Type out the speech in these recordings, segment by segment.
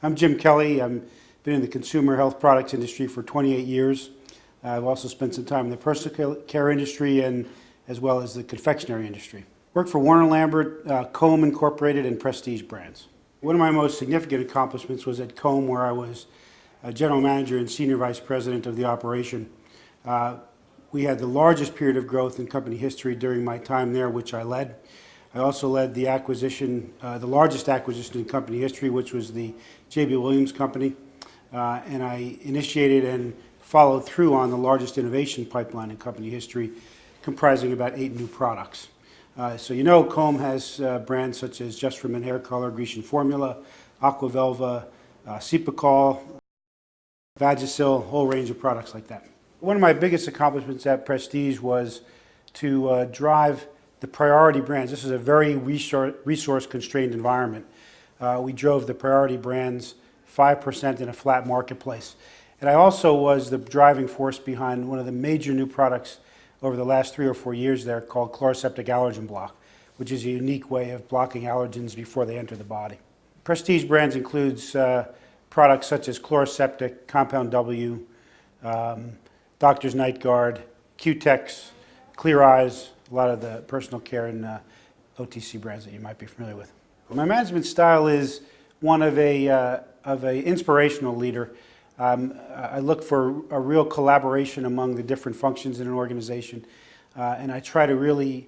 I'm Jim Kelly. I've been in the consumer health products industry for 28 years. I've also spent some time in the personal care industry and as well as the confectionery industry. Worked for Warner Lambert, Comb Incorporated, and Prestige Brands. One of my most significant accomplishments was at Comb, where I was general manager and senior vice president of the operation. We had the largest period of growth in company history during my time there, which I led. I also led the acquisition, the largest acquisition in company history, which was the J.B. Williams Company. And I initiated and followed through on the largest innovation pipeline in company history, comprising about 8 new products. So you know Comb has brands such as Just for Men Hair Color, Grecian Formula, Aquavelva, Cepacol, Vagisil, a whole range of products like that. One of my biggest accomplishments at Prestige was to drive the priority brands. This is a very resource-constrained environment. We drove the priority brands 5% in a flat marketplace. And I also was the driving force behind one of the major new products over the last 3 or 4 years there called Chloraseptic Allergen Block, which is a unique way of blocking allergens before they enter the body. Prestige brands includes products such as Chloraseptic, Compound W, Doctor's Night Guard, Cutex, Clear Eyes, a lot of the personal care and OTC brands that you might be familiar with. My management style is one of a inspirational leader. I look for a real collaboration among the different functions in an organization, and I try to really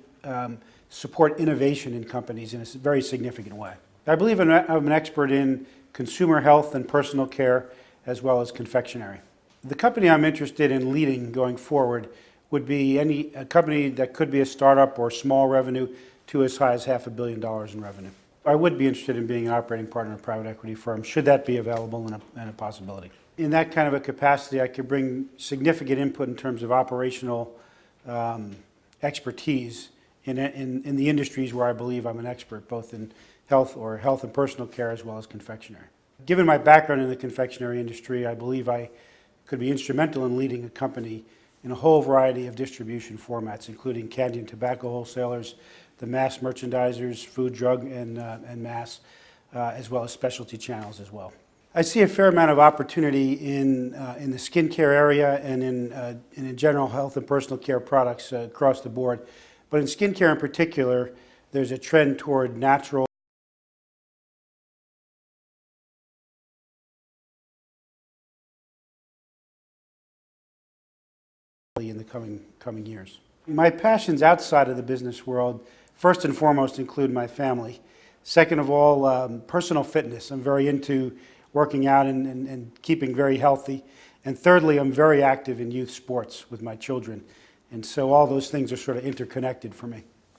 support innovation in companies in a very significant way. I believe I'm an expert in consumer health and personal care, as well as confectionery. The company I'm interested in leading going forward would be a company that could be a startup or small revenue to as high as $500 million in revenue. I would be interested in being an operating partner in a private equity firm, should that be available and a possibility. In that kind of a capacity, I could bring significant input in terms of operational expertise in the industries where I believe I'm an expert, both in health and personal care, as well as confectionery. Given my background in the confectionery industry, I believe I could be instrumental in leading a company in a whole variety of distribution formats, including candy and tobacco wholesalers, the mass merchandisers, food, drug, and mass, as well as specialty channels as well. I see a fair amount of opportunity in the skincare area and in general health and personal care products across the board. But in skincare in particular, there's a trend toward natural in the coming years. My passions outside of the business world, first and foremost, include my family. Second of all, personal fitness. I'm very into working out and keeping very healthy. And thirdly, I'm very active in youth sports with my children. And so all those things are sort of interconnected for me.